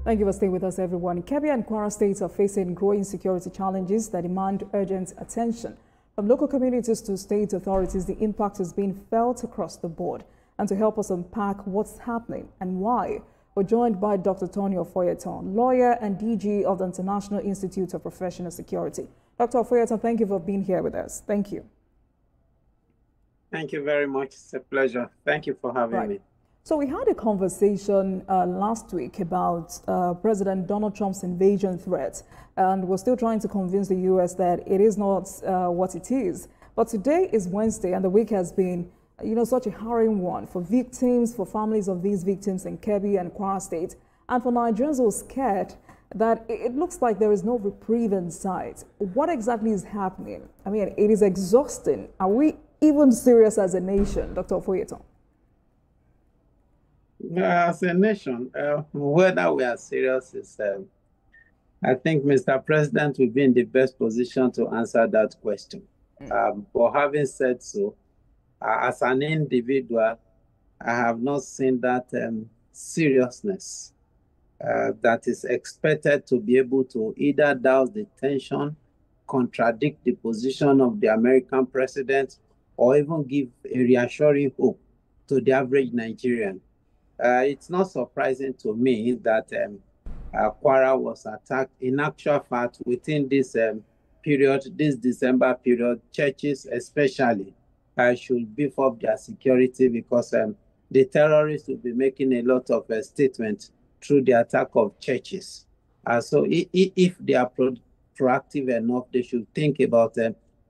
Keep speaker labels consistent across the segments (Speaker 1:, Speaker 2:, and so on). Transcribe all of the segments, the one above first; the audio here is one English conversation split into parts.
Speaker 1: Thank you for staying with us, everyone. Kebbi and Kwara States are facing growing security challenges that demand urgent attention. From local communities to state authorities, the impact is being felt across the board. And to help us unpack what's happening and why, we're joined by Dr. Tony Ofoyetan, lawyer and DG of the International Institute of Professional Security. Dr. Ofoyetan, thank you for being here with us. Thank you.
Speaker 2: Thank you very much. It's a pleasure. Thank you for having me.
Speaker 1: So we had a conversation last week about President Donald Trump's invasion threat, and we're still trying to convince the U.S. that it is not what it is. But today is Wednesday, and the week has been, such a harrowing one for victims, for families of these victims in Kebbi and Kwara State, and for Nigerians who are scared that it looks like there is no reprieve in sight. What exactly is happening? I mean, it is exhausting. Are we even serious as a nation, Dr. Ofoyetan?
Speaker 2: As a nation, whether we are serious is, I think Mr. President will be in the best position to answer that question. But having said so, as an individual, I have not seen that seriousness that is expected to be able to either douse the tension, contradict the position of the American president, or even give a reassuring hope to the average Nigerian. It's not surprising to me that Kwara was attacked. In actual fact, within this period, this December period, churches especially should beef up their security because the terrorists will be making a lot of statements through the attack of churches. So if they are proactive enough, they should think about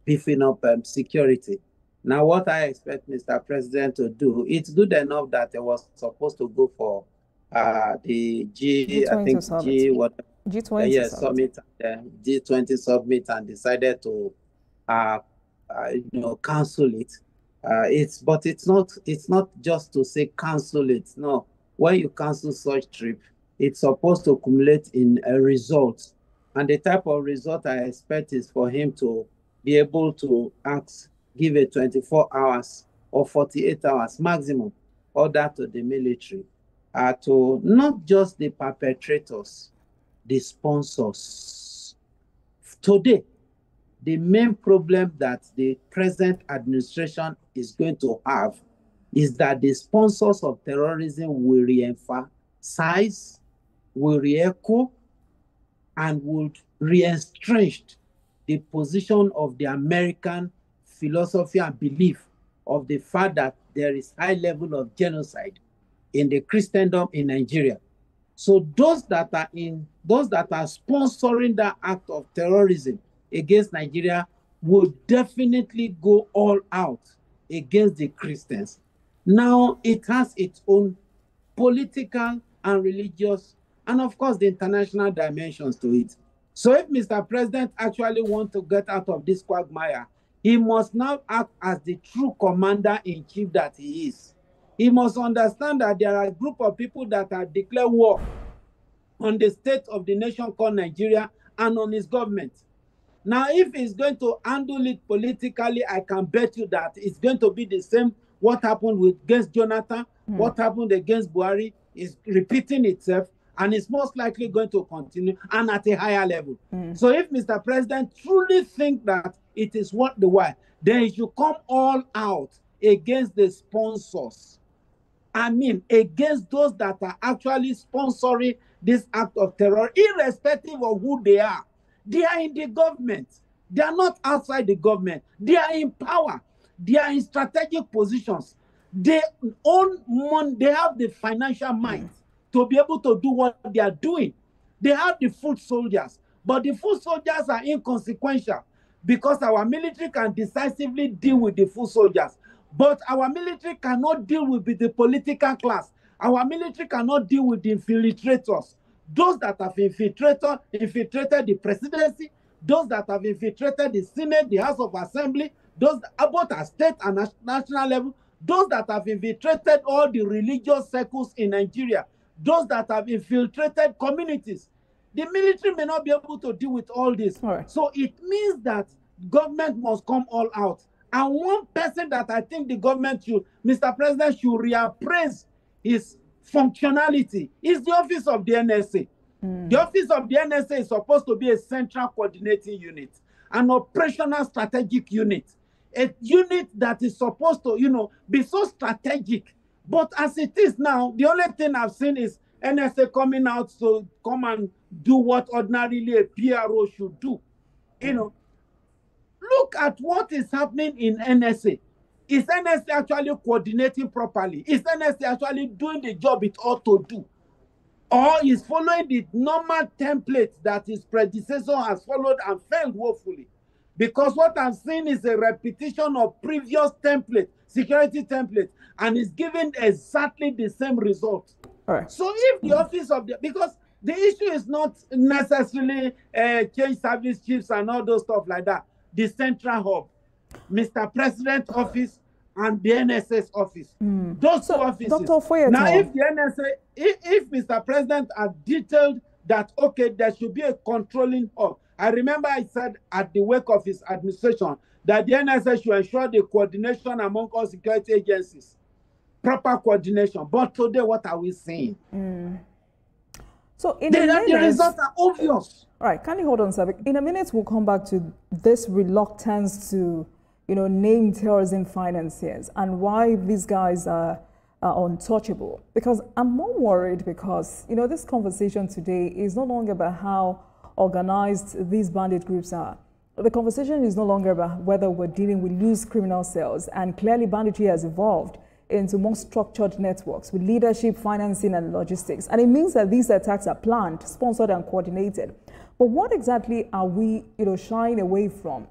Speaker 2: beefing up security. Now, what I expect Mr. President to do, it's good enough that it was supposed to go for the G20 summit, G20 summit, and decided to cancel it. But it's not just to say cancel it. No, when you cancel such trip, it's supposed to accumulate in a result, and the type of result I expect is for him to be able to give a 24 hours or 48 hours maximum order to the military to not just the perpetrators, the sponsors. Today, the main problem that the present administration is going to have is that the sponsors of terrorism will re-emphasize, will re-echo, and would re-estrange the position of the American philosophy and belief of the fact that there is high level of genocide in the Christendom in Nigeria. So those that are sponsoring that act of terrorism against Nigeria will definitely go all out against the Christians. Now it has its own political and religious and of course the international dimensions to it. So if Mr. President actually wants to get out of this quagmire, he must now act as the true commander-in-chief that he is. He must understand that there are a group of people that have declared war on the state of the nation called Nigeria and on his government. Now, if he's going to handle it politically, I can bet you that it's going to be the same. What happened against Jonathan, what happened against Buhari is repeating itself, and it's most likely going to continue and at a higher level. So if Mr. President truly thinks that it is worth the while, then he should come all out against the sponsors. I mean, against those that are actually sponsoring this act of terror, irrespective of who they are. They are in the government. They are not outside the government. They are in power. They are in strategic positions. They own money. They have the financial might to be able to do what they are doing. They have the foot soldiers, but the foot soldiers are inconsequential because our military can decisively deal with the foot soldiers, but our military cannot deal with the political class. Our military cannot deal with the infiltrators, those that have infiltrated the presidency, those that have infiltrated the Senate, the House of Assembly, those both at state and national level, those that have infiltrated all the religious circles in Nigeria, those that have infiltrated communities. The military may not be able to deal with all this. So it means that government must come all out. And one person that I think the government should, Mr. President, should reappraise his functionality is the office of the NSA. The office of the NSA is supposed to be a central coordinating unit, an operational strategic unit, a unit that is supposed to, be so strategic. But as it is now, the only thing I've seen is NSA coming out to come and do what ordinarily a PRO should do. Look at what is happening in NSA. Is NSA actually coordinating properly? Is NSA actually doing the job it ought to do? Or is following the normal template that his predecessor has followed and failed woefully? Because what I'm seeing is a repetition of previous templates, security templates, and it's giving exactly the same result.
Speaker 1: Right.
Speaker 2: So if the office of the, because the issue is not necessarily change service chiefs and all those stuff like that. The central hub, Mr. President office, and the NSS office. Those two offices.
Speaker 1: Dr. Ofoyetan.
Speaker 2: Now, if the NSA, if Mr. President had detailed that, okay, there should be a controlling hub. I remember I said at the wake of his administration that the NSA should ensure the coordination among all security agencies. Proper coordination. But today, what are we seeing?
Speaker 1: So in the
Speaker 2: results are obvious.
Speaker 1: All right, kindly hold on, sir. In a minute, we'll come back to this reluctance to, name terrorism financiers and why these guys are untouchable. Because I'm more worried because, this conversation today is no longer about how organized these bandit groups are. The conversation is no longer about whether we're dealing with loose criminal cells, and clearly banditry has evolved into more structured networks with leadership, financing, and logistics. And it means that these attacks are planned, sponsored, and coordinated. But what exactly are we, shying away from?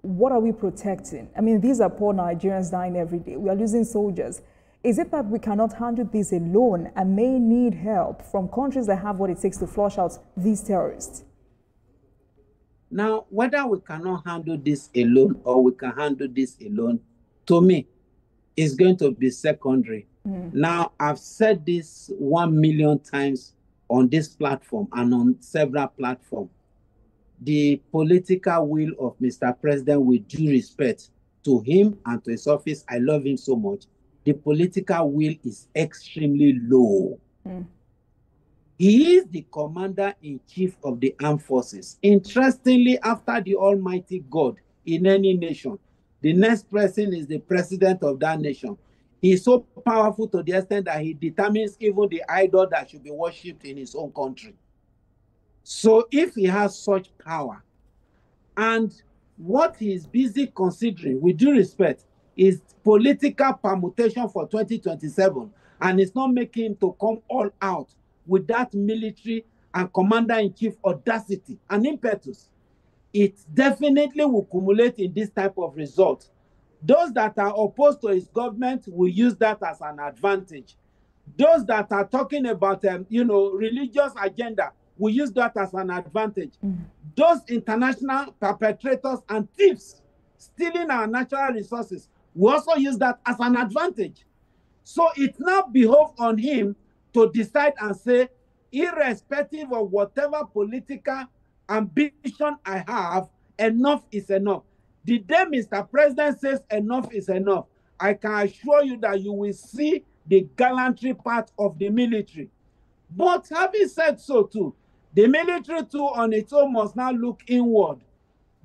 Speaker 1: What are we protecting? I mean, these are poor Nigerians dying every day. We are losing soldiers. Is it that we cannot handle this alone and may need help from countries that have what it takes to flush out these terrorists?
Speaker 2: Now, whether we cannot handle this alone or we can handle this alone, to me, is going to be secondary. Now, I've said this 1 million times on this platform and on several platforms. The political will of Mr. President, with due respect to him and to his office, I love him so much, the political will is extremely low. He is the commander-in-chief of the armed forces. Interestingly, after the Almighty God in any nation, the next person is the president of that nation. He is so powerful to the extent that he determines even the idol that should be worshipped in his own country. So if he has such power, and what he is busy considering, with due respect, is political permutation for 2027, and it's not making him to come all out with that military and commander-in-chief audacity and impetus, it definitely will accumulate in this type of result. Those that are opposed to his government will use that as an advantage. Those that are talking about, religious agenda will use that as an advantage. Those international perpetrators and thieves stealing our natural resources will also use that as an advantage. So it now behoves on him to decide and say, irrespective of whatever political ambition I have, enough is enough. The day Mr. President says enough is enough, I can assure you that you will see the gallantry part of the military. But having said so too, the military too on its own must now look inward.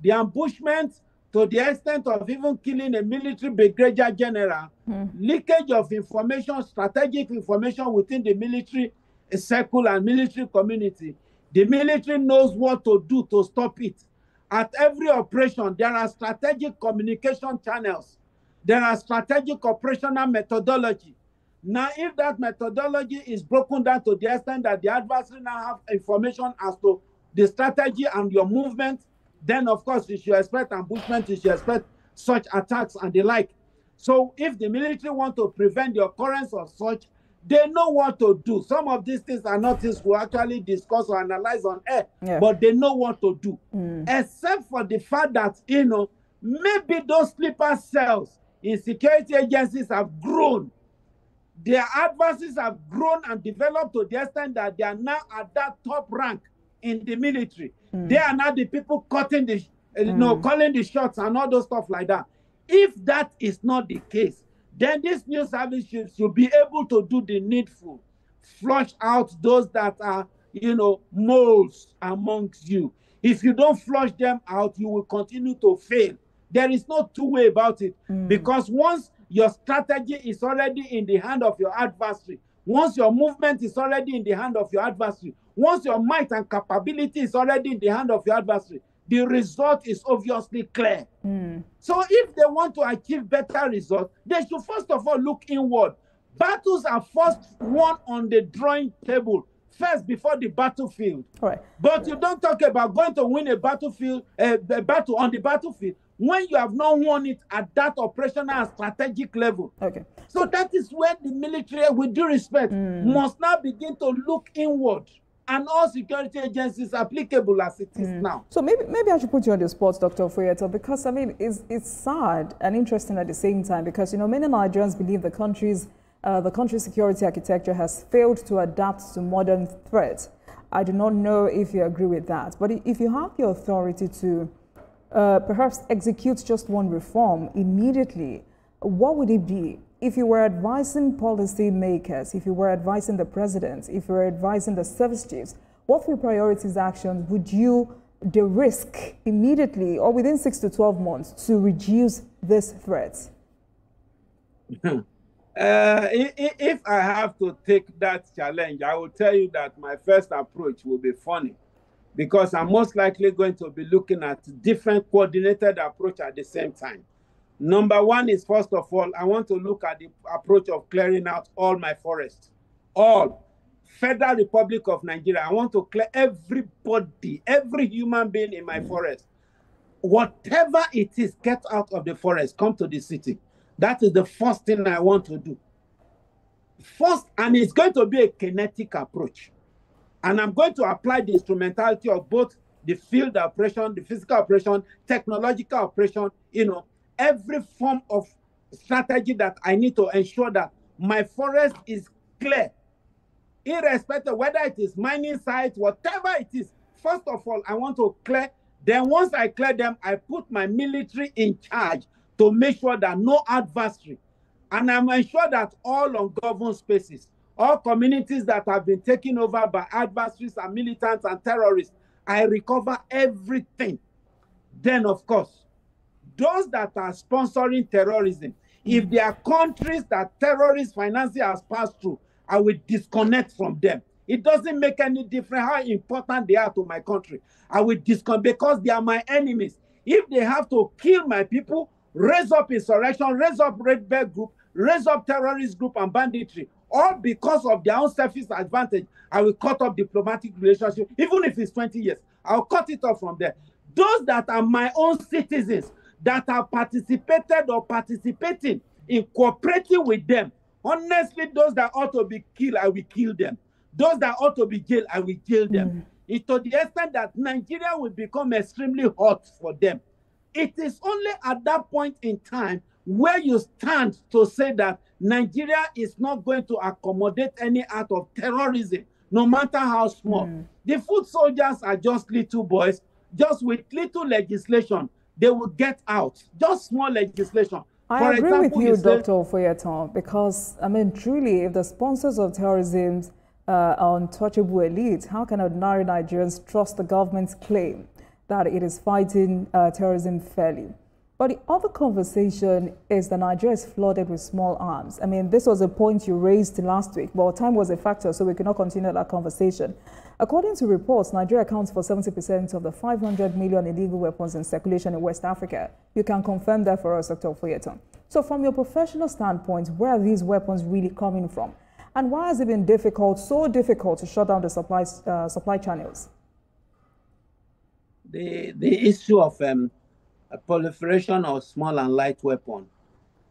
Speaker 2: The ambushment to the extent of even killing a military brigadier general, leakage of information, strategic information within the military circle and military community. The military knows what to do to stop it. At every operation, there are strategic communication channels. There are strategic operational methodology. Now, if that methodology is broken down to the extent that the adversary now have information as to the strategy and your movement, then of course you should expect ambushment, you should expect such attacks and the like. So if the military want to prevent the occurrence of such, they know what to do. Some of these things are not things we actually discuss or analyze on air, but they know what to do. Except for the fact that, maybe those sleeper cells in security agencies have grown. Their adversaries have grown and developed to the extent that they are now at that top rank in the military. They are now the people cutting the, calling the shots and all those stuff like that. If that is not the case, then this new service should be able to do the needful, flush out those that are moles amongst you. If you don't flush them out, you will continue to fail. There is no two-way about it. Because once your strategy is already in the hand of your adversary, once your movement is already in the hand of your adversary, once your might and capability is already in the hand of your adversary, the result is obviously clear. So if they want to achieve better results, they should first of all look inward. Battles are first won on the drawing table, first before the battlefield. But you don't talk about going to win a battlefield, a battle on the battlefield when you have not won it at that operational and strategic level. So that is where the military, with due respect, must now begin to look inward, and all security agencies applicable as it is now.
Speaker 1: So maybe I should put you on the spot, Dr. Ofoyetan, because I mean it's sad and interesting at the same time, because many Nigerians believe the country's security architecture has failed to adapt to modern threats. I do not know if you agree with that, but if you have the authority to perhaps execute just one reform immediately, what would it be? If you were advising policy makers, if you were advising the president, if you were advising the service chiefs, what three priorities actions would you de-risk immediately or within 6 to 12 months to reduce this threat?
Speaker 2: If I have to take that challenge, I will tell you that my first approach will be funny, because I'm most likely going to be looking at different coordinated approach at the same time. Number one is, first of all, I want to look at the approach of clearing out all my forests. All. Federal Republic of Nigeria, I want to clear everybody, every human being in my forest. Whatever it is, get out of the forest, come to the city. That is the first thing I want to do. First, and it's going to be a kinetic approach. And I'm going to apply the instrumentality of both the field operation, the physical operation, technological operation, every form of strategy that I need to ensure that my forest is clear, irrespective of whether it is mining sites, whatever it is. First of all, I want to clear. Then once I clear them, I put my military in charge to make sure that no adversary, and I'm ensure that all ungoverned spaces, all communities that have been taken over by adversaries and militants and terrorists, I recover everything. Then, of course, those that are sponsoring terrorism, if there are countries that terrorist financing has passed through, I will disconnect from them. It doesn't make any difference how important they are to my country. I will disconnect because they are my enemies. If they have to kill my people, raise up insurrection, raise up red belt group, raise up terrorist group and banditry, all because of their own selfish advantage, I will cut off diplomatic relationship. Even if it's 20 years, I'll cut it off from there. Those that are my own citizens, that have participated or participating in cooperating with them, honestly, those that ought to be killed, I will kill them. Those that ought to be jailed, I will jail them. It's to the extent that Nigeria will become extremely hot for them. It is only at that point in time where you stand to say that Nigeria is not going to accommodate any act of terrorism, no matter how small. The foot soldiers are just little boys, just with little legislation. They will get out. Just small legislation.
Speaker 1: I agree with you, Dr. Ofoyetan, because, I mean, truly, if the sponsors of terrorism are untouchable elites, how can ordinary Nigerians trust the government's claim that it is fighting terrorism fairly? But the other conversation is that Nigeria is flooded with small arms. I mean, this was a point you raised last week, but time was a factor, so we could not continue that conversation. According to reports, Nigeria accounts for 70% of the 500 million illegal weapons in circulation in West Africa. You can confirm that for us, Dr. Ofoyetan. So from your professional standpoint, where are these weapons really coming from? And why has it been so difficult to shut down the supply channels?
Speaker 2: The issue of a proliferation of small and light weapons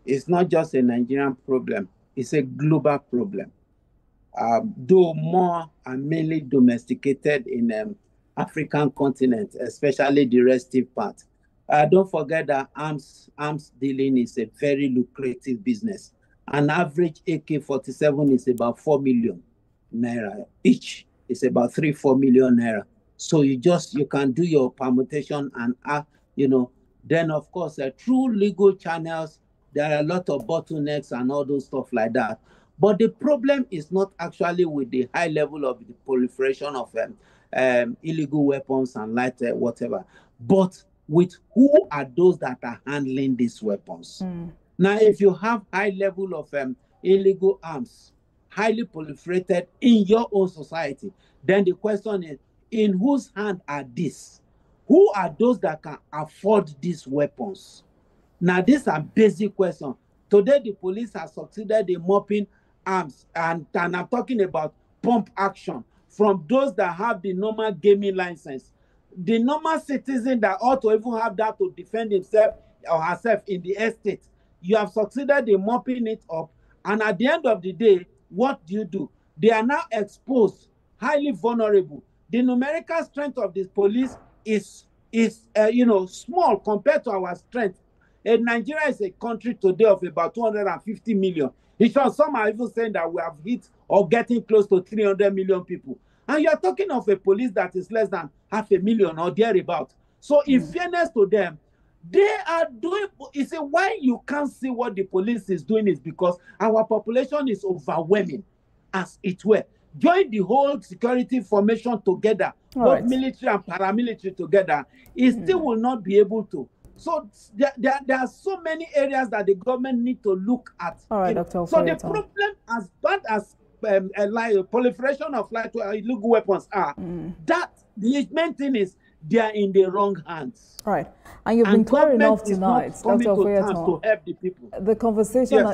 Speaker 2: is not just a Nigerian problem, it's a global problem. Though more are mainly domesticated in African continent, especially the restive part. Don't forget that arms dealing is a very lucrative business. An average AK-47 is about 4 million naira each. It's about 3-4 million naira. So you can do your permutation and then of course through legal channels there are a lot of bottlenecks and all those stuff like that. But the problem is not actually with the high level of the proliferation of illegal weapons and light whatever, but with who are those that are handling these weapons. Now, if you have high level of illegal arms, highly proliferated in your own society, then the question is, in whose hand are these? Who are those that can afford these weapons? Now, these are basic questions. Today, the police have succeeded in mopping arms, and I'm talking about pump action from those that have the normal gaming license. The normal citizen that ought to even have that to defend himself or herself in the estate, you have succeeded in mopping it up, and at the end of the day, what do? They are now exposed, highly vulnerable. The numerical strength of this police is small compared to our strength. And Nigeria is a country today of about 250 million. In fact, some are even saying that we have hit or getting close to 300 million people. And you're talking of a police that is less than 500,000 or thereabout. So in fairness to them, they are doing, you see, why you can't see what the police is doing is because our population is overwhelming, as it were. Join the whole security formation together, both military and paramilitary together, it still will not be able to. So there are so many areas that the government need to look at.
Speaker 1: All right, Dr. Ofoyetan.
Speaker 2: So the problem, as bad as proliferation of illegal weapons are, that the main thing is they are in the wrong hands.
Speaker 1: All right, and you've been clear enough tonight, Dr.
Speaker 2: Ofoyetan, to help the people.
Speaker 1: The conversation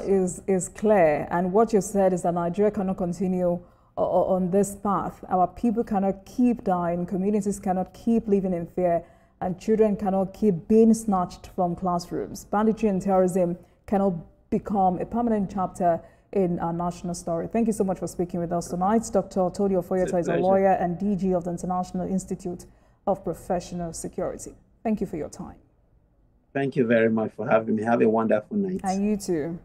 Speaker 1: is clear, and what you said is that Nigeria cannot continue on this path. Our people cannot keep dying, communities cannot keep living in fear, and children cannot keep being snatched from classrooms. Banditry and terrorism cannot become a permanent chapter in our national story. Thank you so much for speaking with us tonight. Dr. Tony Ofoyetan is a lawyer and DG of the International Institute of Professional Security. Thank you for your time.
Speaker 2: Thank you very much for having me. Have a wonderful night.
Speaker 1: And you too.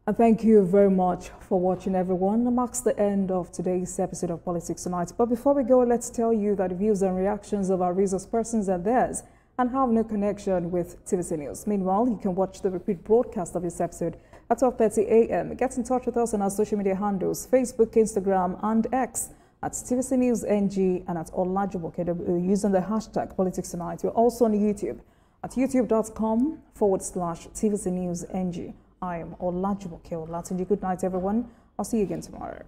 Speaker 1: And thank you very much for watching, everyone. That marks the end of today's episode of Politics Tonight. But before we go, let's tell you that the views and reactions of our resource persons are theirs and have no connection with TVC News. Meanwhile, you can watch the repeat broadcast of this episode at 12:30 a.m. Get in touch with us on our social media handles, Facebook, Instagram, and X at TVC News NG and at Olajumo KW using the hashtag Politics Tonight. We're also on YouTube at youtube.com/TVC News NG. I am Olajumo Keolatunji. Good night, everyone. I'll see you again tomorrow.